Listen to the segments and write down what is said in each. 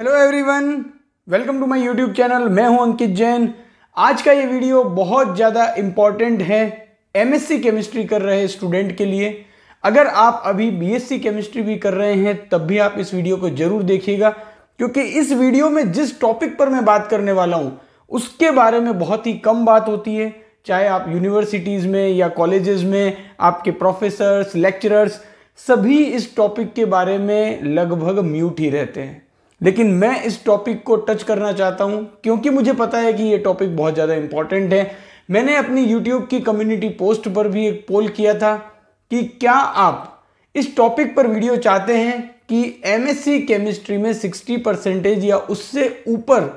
Hello everyone, welcome to my YouTube channel. मैं हूं अंकित जैन। आज का ये वीडियो बहुत ज़्यादा इम्पॉर्टेंट है एमएससी केमिस्ट्री कर रहे स्टूडेंट के लिए। अगर आप अभी बीएससी केमिस्ट्री भी कर रहे हैं तब भी आप इस वीडियो को जरूर देखिएगा, क्योंकि इस वीडियो में जिस टॉपिक पर मैं बात करने वाला हूं उसके बारे में बहुत ही कम बात होती है। चाहे आप यूनिवर्सिटीज़ में या कॉलेजेस में, आपके प्रोफेसर्स, लेक्चरर्स सभी इस टॉपिक के बारे में लगभग म्यूट ही रहते हैं। लेकिन मैं इस टॉपिक को टच करना चाहता हूं क्योंकि मुझे पता है कि ये टॉपिक बहुत ज़्यादा इंपॉर्टेंट है। मैंने अपनी यूट्यूब की कम्युनिटी पोस्ट पर भी एक पोल किया था कि क्या आप इस टॉपिक पर वीडियो चाहते हैं कि एमएससी केमिस्ट्री में 60% या उससे ऊपर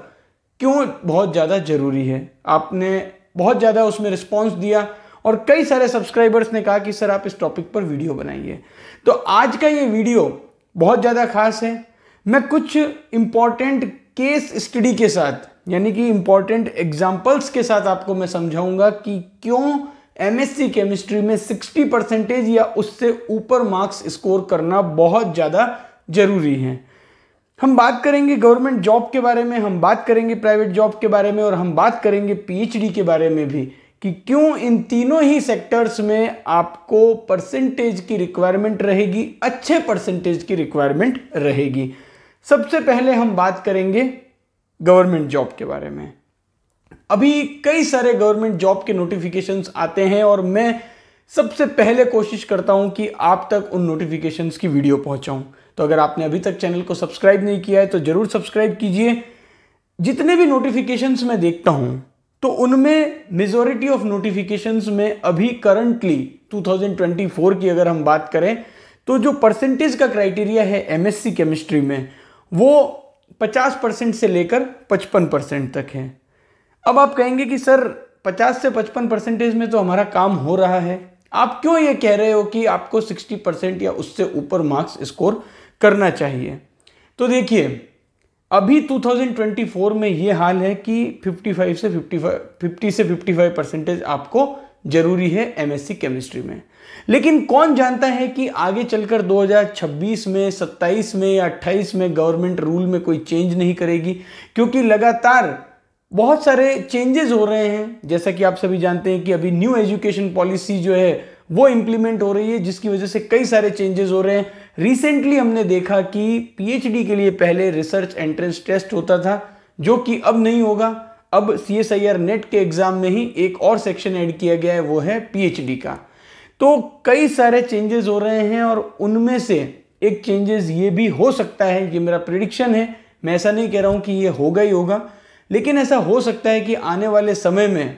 क्यों बहुत ज़्यादा ज़रूरी है। आपने बहुत ज़्यादा उसमें रिस्पॉन्स दिया और कई सारे सब्सक्राइबर्स ने कहा कि सर आप इस टॉपिक पर वीडियो बनाइए। तो आज का ये वीडियो बहुत ज़्यादा खास है। मैं कुछ इंपॉर्टेंट केस स्टडी के साथ, यानी कि इंपॉर्टेंट एग्जाम्पल्स के साथ आपको मैं समझाऊंगा कि क्यों एमएससी केमिस्ट्री में 60% या उससे ऊपर मार्क्स स्कोर करना बहुत ज़्यादा जरूरी है। हम बात करेंगे गवर्नमेंट जॉब के बारे में, हम बात करेंगे प्राइवेट जॉब के बारे में और हम बात करेंगे पीएचडी के बारे में भी कि क्यों इन तीनों ही सेक्टर्स में आपको परसेंटेज की रिक्वायरमेंट रहेगी, अच्छे परसेंटेज की रिक्वायरमेंट रहेगी। सबसे पहले हम बात करेंगे गवर्नमेंट जॉब के बारे में। अभी कई सारे गवर्नमेंट जॉब के नोटिफिकेशंस आते हैं और मैं सबसे पहले कोशिश करता हूं कि आप तक उन नोटिफिकेशंस की वीडियो पहुंचाऊं। तो अगर आपने अभी तक चैनल को सब्सक्राइब नहीं किया है तो जरूर सब्सक्राइब कीजिए। जितने भी नोटिफिकेशंस मैं देखता हूं तो उनमें मेजॉरिटी ऑफ नोटिफिकेशंस में अभी करंटली 2024 की अगर हम बात करें तो जो परसेंटेज का क्राइटेरिया है एमएससी केमिस्ट्री में वो 50% से लेकर 55% तक है। अब आप कहेंगे कि सर 50 से 55% में तो हमारा काम हो रहा है, आप क्यों ये कह रहे हो कि आपको 60% या उससे ऊपर मार्क्स स्कोर करना चाहिए। तो देखिए अभी 2024 में ये हाल है कि 50 से 55% आपको जरूरी है एमएससी केमिस्ट्री में। लेकिन कौन जानता है कि आगे चलकर 2026 में, 27 में या 28 में गवर्नमेंट रूल में कोई चेंज नहीं करेगी, क्योंकि लगातार बहुत सारे चेंजेस हो रहे हैं। जैसा कि आप सभी जानते हैं कि अभी न्यू एजुकेशन पॉलिसी जो है वो इंप्लीमेंट हो रही है, जिसकी वजह से कई सारे चेंजेस हो रहे हैं। रिसेंटली हमने देखा कि पीएचडी के लिए पहले रिसर्च एंट्रेंस टेस्ट होता था, जो कि अब नहीं होगा। अब सीएसआईआर नेट के एग्जाम में ही एक और सेक्शन ऐड किया गया है, वो है पीएचडी का। तो कई सारे चेंजेस हो रहे हैं और उनमें से एक चेंजेस ये भी हो सकता है, ये मेरा प्रेडिक्शन है, मैं ऐसा नहीं कह रहा हूं कि ये होगा ही होगा, लेकिन ऐसा हो सकता है कि आने वाले समय में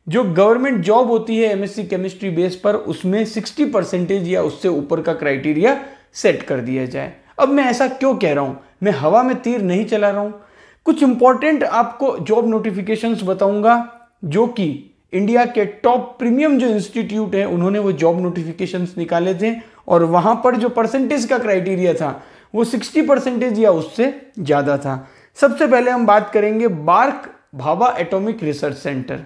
जो गवर्नमेंट जॉब होती है एमएससी केमिस्ट्री बेस पर उसमें 60% या उससे ऊपर का क्राइटेरिया सेट कर दिया जाए। अब मैं ऐसा क्यों कह रहा हूं, मैं हवा में तीर नहीं चला रहा हूं। कुछ इंपॉर्टेंट आपको जॉब नोटिफिकेशंस बताऊंगा जो कि इंडिया के टॉप प्रीमियम जो इंस्टीट्यूट है उन्होंने वो जॉब नोटिफिकेशंस निकाले थे और वहां पर जो परसेंटेज का क्राइटेरिया था वो 60% या उससे ज्यादा था। सबसे पहले हम बात करेंगे BARC Bhabha atomic research centre.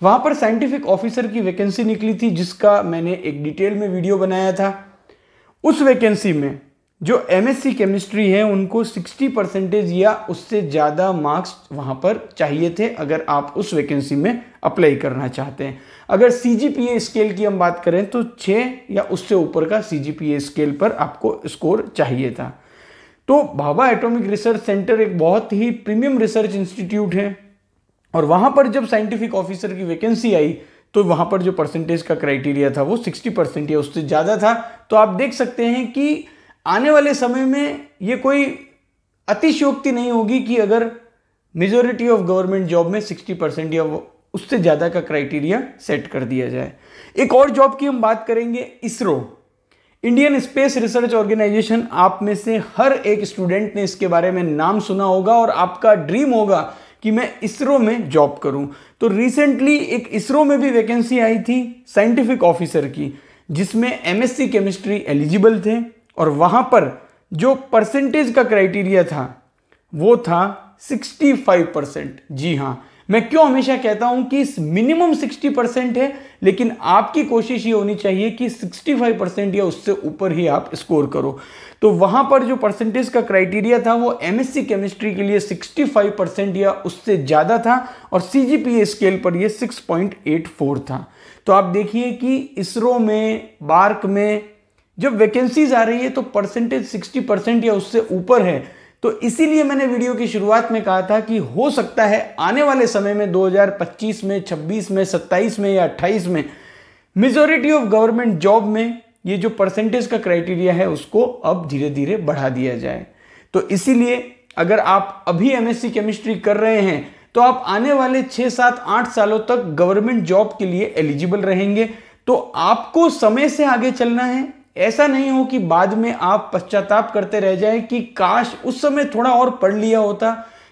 वहां पर साइंटिफिक ऑफिसर की वैकेंसी निकली थी, जिसका मैंने एक डिटेल में वीडियो बनाया था। उस वैकेंसी में जो एमएससी केमिस्ट्री है उनको 60% या उससे ज़्यादा मार्क्स वहाँ पर चाहिए थे अगर आप उस वैकेंसी में अप्लाई करना चाहते हैं। अगर सीजीपीए स्केल की हम बात करें तो 6 या उससे ऊपर का सीजीपीए स्केल पर आपको स्कोर चाहिए था। तो भाभा एटॉमिक रिसर्च सेंटर एक बहुत ही प्रीमियम रिसर्च इंस्टीट्यूट है और वहाँ पर जब साइंटिफिक ऑफिसर की वैकेंसी आई तो वहाँ पर जो परसेंटेज का क्राइटेरिया था वो 60% या उससे ज़्यादा था। तो आप देख सकते हैं कि आने वाले समय में ये कोई अतिशयोक्ति नहीं होगी कि अगर मेजॉरिटी ऑफ गवर्नमेंट जॉब में 60% या उससे ज़्यादा का क्राइटेरिया सेट कर दिया जाए। एक और जॉब की हम बात करेंगे, ISRO, Indian space research organisation. आप में से हर एक स्टूडेंट ने इसके बारे में नाम सुना होगा और आपका ड्रीम होगा कि मैं इसरो में जॉब करूं। तो रिसेंटली एक इसरो में भी वैकेंसी आई थी साइंटिफिक ऑफिसर की, जिसमें एमएससी केमिस्ट्री एलिजिबल थे और वहां पर जो परसेंटेज का क्राइटेरिया था वो था 65%। जी हाँ, मैं क्यों हमेशा कहता हूं कि मिनिमम 60% है, लेकिन आपकी कोशिश ये होनी चाहिए कि 65% या उससे ऊपर ही आप स्कोर करो। तो वहां पर जो परसेंटेज का क्राइटेरिया था वो एमएससी केमिस्ट्री के लिए 65% या उससे ज़्यादा था, और सीजीपीए स्केल पर ये 6.84 था। तो आप देखिए कि इसरो में, बार्क में जब वैकेंसीज आ रही है तो परसेंटेज 60% या उससे ऊपर है। तो इसीलिए मैंने वीडियो की शुरुआत में कहा था कि हो सकता है आने वाले समय में 2025 में, 26 में, 27 में या 28 में मेजॉरिटी ऑफ गवर्नमेंट जॉब में ये जो परसेंटेज का क्राइटेरिया है उसको अब धीरे धीरे बढ़ा दिया जाए। तो इसीलिए अगर आप अभी एमएससी केमिस्ट्री कर रहे हैं तो आप आने वाले 6, 7, 8 सालों तक गवर्नमेंट जॉब के लिए एलिजिबल रहेंगे। तो आपको समय से आगे चलना है। ऐसा नहीं हो कि बाद में आप पश्चाताप करते रह जाए कि काश उस समय थोड़ा और पढ़ लिया होता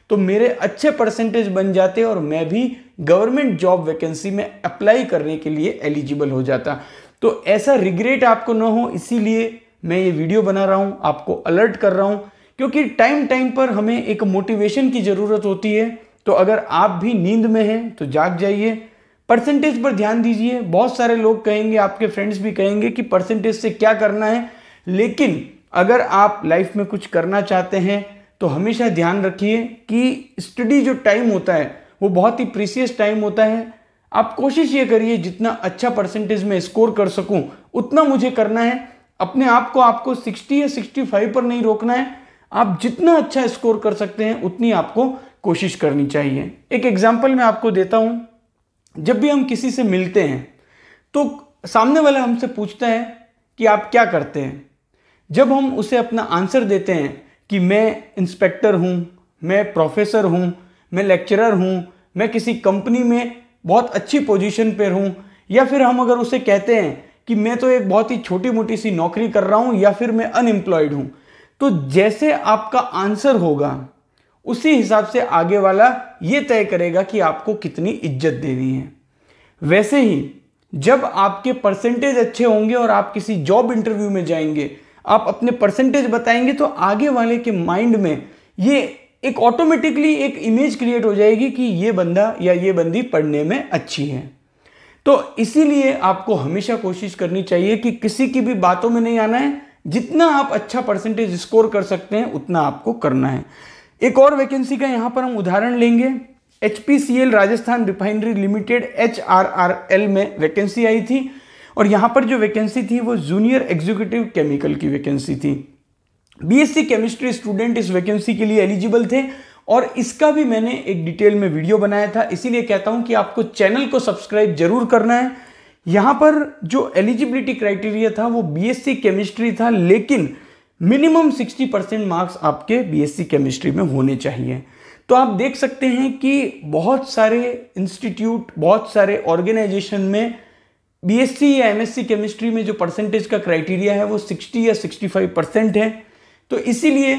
तो मेरे अच्छे परसेंटेज बन जाते और मैं भी गवर्नमेंट जॉब वैकेंसी में अप्लाई करने के लिए एलिजिबल हो जाता। तो ऐसा रिग्रेट आपको ना हो, इसीलिए मैं ये वीडियो बना रहा हूँ, आपको अलर्ट कर रहा हूँ, क्योंकि टाइम टाइम पर हमें एक मोटिवेशन की ज़रूरत होती है। तो अगर आप भी नींद में हैं तो जाग जाइए, परसेंटेज पर ध्यान दीजिए। बहुत सारे लोग कहेंगे, आपके फ्रेंड्स भी कहेंगे कि परसेंटेज से क्या करना है, लेकिन अगर आप लाइफ में कुछ करना चाहते हैं तो हमेशा ध्यान रखिए कि स्टडी जो टाइम होता है वो बहुत ही प्रीशियस टाइम होता है। आप कोशिश ये करिए जितना अच्छा परसेंटेज में स्कोर कर सकूं उतना मुझे करना है। अपने आप को आपको 60 या 65 पर नहीं रोकना है। आप जितना अच्छा स्कोर कर सकते हैं उतनी आपको कोशिश करनी चाहिए। एक एग्जाम्पल मैं आपको देता हूं। जब भी हम किसी से मिलते हैं तो सामने वाला हमसे पूछता है कि आप क्या करते हैं। जब हम उसे अपना आंसर देते हैं कि मैं इंस्पेक्टर हूं, मैं प्रोफेसर हूं, मैं लेक्चरर हूं, मैं किसी कंपनी में बहुत अच्छी पोजीशन पर हूं, या फिर हम अगर उसे कहते हैं कि मैं तो एक बहुत ही छोटी मोटी सी नौकरी कर रहा हूं, या फिर मैं अनएम्प्लॉयड हूं, तो जैसे आपका आंसर होगा उसी हिसाब से आगे वाला ये तय करेगा कि आपको कितनी इज्जत देनी है। वैसे ही जब आपके परसेंटेज अच्छे होंगे और आप किसी जॉब इंटरव्यू में जाएंगे, आप अपने परसेंटेज बताएंगे तो आगे वाले के माइंड में ये एक ऑटोमेटिकली एक इमेज क्रिएट हो जाएगी कि ये बंदा या ये बंदी पढ़ने में अच्छी है। तो इसीलिए आपको हमेशा कोशिश करनी चाहिए कि किसी की भी बातों में नहीं आना है। जितना आप अच्छा परसेंटेज स्कोर कर सकते हैं उतना आपको करना है। एक और वैकेंसी का यहां पर हम उदाहरण लेंगे। HPCL Rajasthan refinery limited HRRL में वैकेंसी आई थी, और यहां पर जो वैकेंसी थी वो जूनियर एग्जीक्यूटिव केमिकल की वैकेंसी थी। बीएससी केमिस्ट्री स्टूडेंट इस वैकेंसी के लिए एलिजिबल थे, और इसका भी मैंने एक डिटेल में वीडियो बनाया था। इसीलिए कहता हूं कि आपको चैनल को सब्सक्राइब जरूर करना है। यहां पर जो एलिजिबिलिटी क्राइटेरिया था वो बीएससी केमिस्ट्री था, लेकिन मिनिमम 60% मार्क्स आपके बीएससी केमिस्ट्री में होने चाहिए। तो आप देख सकते हैं कि बहुत सारे इंस्टीट्यूट, बहुत सारे ऑर्गेनाइजेशन में बीएससी या एमएससी केमिस्ट्री में जो परसेंटेज का क्राइटेरिया है वो 60 या 65% है। तो इसीलिए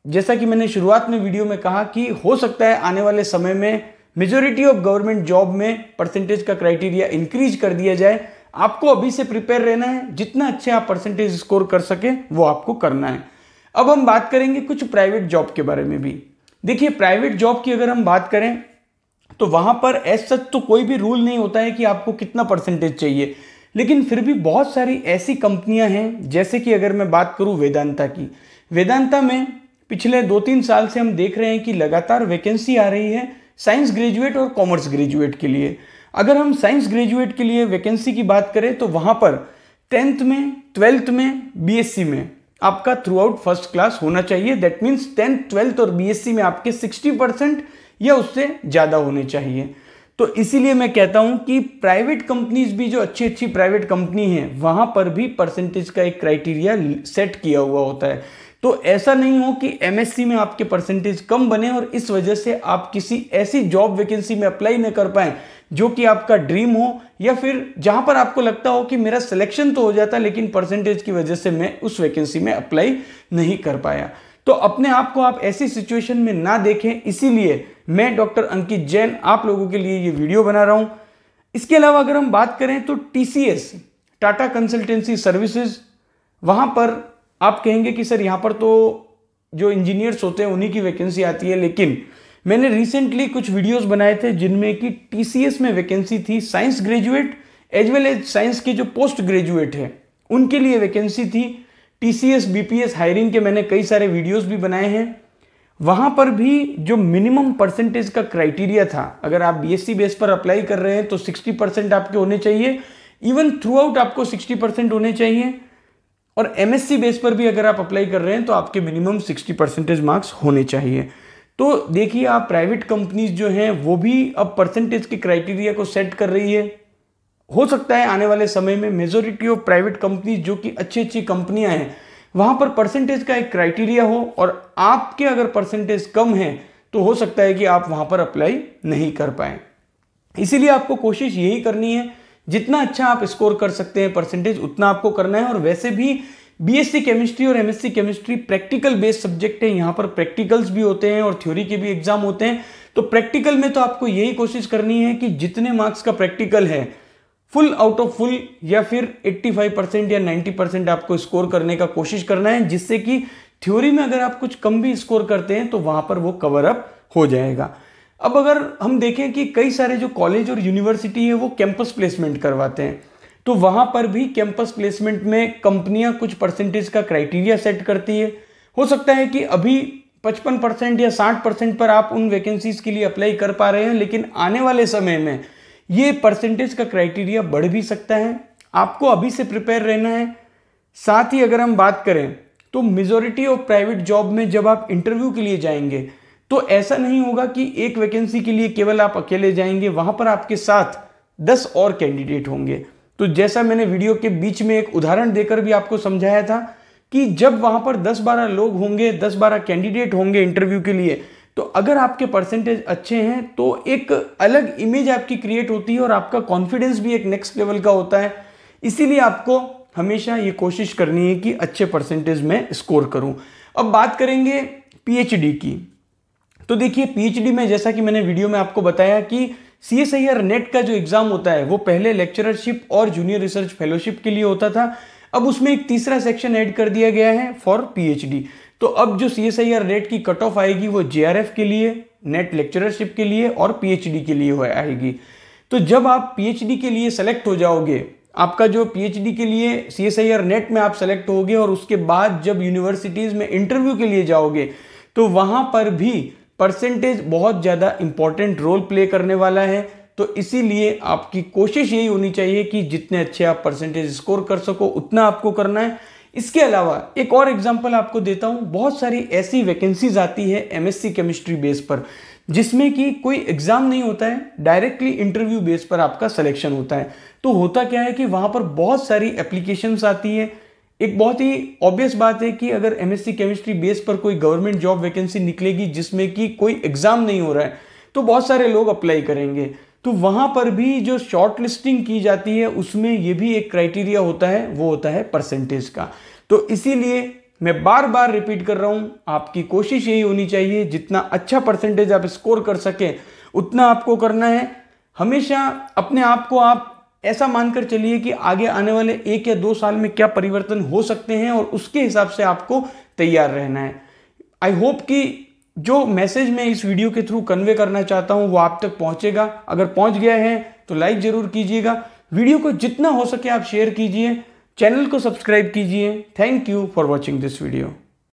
जैसा कि मैंने शुरुआत में वीडियो में कहा कि हो सकता है आने वाले समय में मेजॉरिटी ऑफ गवर्नमेंट जॉब में परसेंटेज का क्राइटेरिया इंक्रीज कर दिया जाए। आपको अभी से प्रिपेयर रहना है, जितना अच्छे आप परसेंटेज स्कोर कर सके वो आपको करना है। अब हम बात करेंगे कुछ प्राइवेट जॉब के बारे में भी। देखिए, प्राइवेट जॉब की अगर हम बात करें तो वहां पर एज सच तो कोई भी रूल नहीं होता है कि आपको कितना परसेंटेज चाहिए, लेकिन फिर भी बहुत सारी ऐसी कंपनियां हैं, जैसे कि अगर मैं बात करूं वेदांता की। वेदांता में पिछले 2-3 साल से हम देख रहे हैं कि लगातार वैकेंसी आ रही है साइंस ग्रेजुएट और कॉमर्स ग्रेजुएट के लिए। अगर हम साइंस ग्रेजुएट के लिए वैकेंसी की बात करें तो वहां पर 10th में, 12th में, बीएससी में आपका थ्रू आउट फर्स्ट क्लास होना चाहिए। दैट मीन्स 10th, 12th और बीएससी में आपके 60% या उससे ज़्यादा होने चाहिए। तो इसीलिए मैं कहता हूं कि प्राइवेट कंपनीज भी, जो अच्छी अच्छी प्राइवेट कंपनी है, वहां पर भी परसेंटेज का एक क्राइटेरिया सेट किया हुआ होता है। तो ऐसा नहीं हो कि एमएससी में आपके परसेंटेज कम बने और इस वजह से आप किसी ऐसी जॉब वैकेंसी में अप्लाई न कर पाएं जो कि आपका ड्रीम हो, या फिर जहां पर आपको लगता हो कि मेरा सिलेक्शन तो हो जाता लेकिन परसेंटेज की वजह से मैं उस वैकेंसी में अप्लाई नहीं कर पाया। तो अपने आप को आप ऐसी सिचुएशन में ना देखें, इसीलिए मैं डॉक्टर अंकित जैन आप लोगों के लिए ये वीडियो बना रहा हूं। इसके अलावा अगर हम बात करें तो टीसीएस, टाटा कंसल्टेंसी सर्विसेज, वहां पर आप कहेंगे कि सर यहाँ पर तो जो इंजीनियर्स होते हैं उन्हीं की वैकेंसी आती है, लेकिन मैंने रिसेंटली कुछ वीडियोस बनाए थे जिनमें कि टीसीएस में वैकेंसी थी, science graduate as well as science के जो पोस्ट ग्रेजुएट है उनके लिए वैकेंसी थी। टीसीएस बीपीएस हायरिंग के मैंने कई सारे वीडियोस भी बनाए हैं। वहां पर भी जो मिनिमम परसेंटेज का क्राइटेरिया था, अगर आप बीएससी बेस पर अप्लाई कर रहे हैं तो 60% आपके होने चाहिए, इवन थ्रू आउट आपको 60% होने चाहिए, और एमएससी बेस पर भी अगर आप अप्लाई कर रहे हैं तो आपके मिनिमम 60% मार्क्स होने चाहिए। तो देखिए, आप प्राइवेट कंपनीज जो हैं वो भी अब परसेंटेज के क्राइटेरिया को सेट कर रही है। हो सकता है आने वाले समय में मेजॉरिटी ऑफ प्राइवेट कंपनीज जो कि अच्छी अच्छी कंपनियां हैं वहां पर परसेंटेज का एक क्राइटेरिया हो, और आपके अगर परसेंटेज कम है तो हो सकता है कि आप वहां पर अप्लाई नहीं कर पाए। इसीलिए आपको कोशिश यही करनी है, जितना अच्छा आप स्कोर कर सकते हैं परसेंटेज उतना आपको करना है। और वैसे भी बीएससी केमिस्ट्री और MSc chemistry practical based subject है, यहाँ पर प्रैक्टिकल्स भी होते हैं और थ्योरी के भी एग्जाम होते हैं। तो प्रैक्टिकल में तो आपको यही कोशिश करनी है कि जितने मार्क्स का प्रैक्टिकल है फुल आउट ऑफ फुल या फिर 85% या 90% आपको स्कोर करने का कोशिश करना है, जिससे कि थ्योरी में अगर आप कुछ कम भी स्कोर करते हैं तो वहां पर वो कवर अप हो जाएगा। अब अगर हम देखें कि कई सारे जो कॉलेज और यूनिवर्सिटी है वो कैंपस प्लेसमेंट करवाते हैं, तो वहां पर भी कैंपस प्लेसमेंट में कंपनियां कुछ परसेंटेज का क्राइटेरिया सेट करती है। हो सकता है कि अभी 55% या 60% पर आप उन वैकेंसीज के लिए अप्लाई कर पा रहे हैं, लेकिन आने वाले समय में ये परसेंटेज का क्राइटेरिया बढ़ भी सकता है। आपको अभी से प्रिपेयर रहना है। साथ ही अगर हम बात करें तो मेजॉरिटी ऑफ प्राइवेट जॉब में जब आप इंटरव्यू के लिए जाएंगे तो ऐसा नहीं होगा कि एक वैकेंसी के लिए केवल आप अकेले जाएंगे, वहां पर आपके साथ 10 और कैंडिडेट होंगे। तो जैसा मैंने वीडियो के बीच में एक उदाहरण देकर भी आपको समझाया था कि जब वहां पर 10-12 लोग होंगे, 10-12 कैंडिडेट होंगे इंटरव्यू के लिए, तो अगर आपके परसेंटेज अच्छे हैं तो एक अलग इमेज आपकी क्रिएट होती है और आपका कॉन्फिडेंस भी एक नेक्स्ट लेवल का होता है। इसीलिए आपको हमेशा ये कोशिश करनी है कि अच्छे परसेंटेज में स्कोर करूं। अब बात करेंगे पीएचडी की। तो देखिए, पीएचडी में जैसा कि मैंने वीडियो में आपको बताया कि CSIR नेट का जो एग्जाम होता है वो पहले लेक्चररशिप और जूनियर रिसर्च फेलोशिप के लिए होता था। अब उसमें एक तीसरा सेक्शन ऐड कर दिया गया है फॉर पीएचडी। तो अब जो CSIR नेट की कट ऑफ आएगी वो JRF के लिए, नेट लेक्चररशिप के लिए और पीएचडी के लिए आएगी। तो जब आप पीएचडी के लिए सेलेक्ट हो जाओगे, आपका जो पीएचडी के लिए CSIR नेट में आप सेलेक्ट होगे और उसके बाद जब यूनिवर्सिटीज में इंटरव्यू के लिए जाओगे तो वहां पर भी परसेंटेज बहुत ज़्यादा इंपॉर्टेंट रोल प्ले करने वाला है। तो इसीलिए आपकी कोशिश यही होनी चाहिए कि जितने अच्छे आप परसेंटेज स्कोर कर सको उतना आपको करना है। इसके अलावा एक और एग्जांपल आपको देता हूं, बहुत सारी ऐसी वैकेंसीज आती है एमएससी केमिस्ट्री बेस पर जिसमें कि कोई एग्जाम नहीं होता है, डायरेक्टली इंटरव्यू बेस पर आपका सिलेक्शन होता है। तो होता क्या है कि वहां पर बहुत सारी एप्लीकेशंस आती है। एक बहुत ही ऑब्वियस बात है कि अगर एमएससी केमिस्ट्री बेस पर कोई गवर्नमेंट जॉब वैकेंसी निकलेगी जिसमें कि कोई एग्जाम नहीं हो रहा है तो बहुत सारे लोग अप्लाई करेंगे। तो वहां पर भी जो शॉर्ट लिस्टिंग की जाती है उसमें ये भी एक क्राइटेरिया होता है, वो होता है परसेंटेज का। तो इसीलिए मैं बार बार रिपीट कर रहा हूं, आपकी कोशिश यही होनी चाहिए जितना अच्छा परसेंटेज आप स्कोर कर सकें उतना आपको करना है। हमेशा अपने आप को आप ऐसा मानकर चलिए कि आगे आने वाले 1 या 2 साल में क्या परिवर्तन हो सकते हैं और उसके हिसाब से आपको तैयार रहना है। आई होप कि जो मैसेज मैं इस वीडियो के थ्रू कन्वे करना चाहता हूं वो आप तक पहुंचेगा। अगर पहुंच गया है तो लाइक जरूर कीजिएगा, वीडियो को जितना हो सके आप शेयर कीजिए, चैनल को सब्सक्राइब कीजिए। Thank you for watching this video.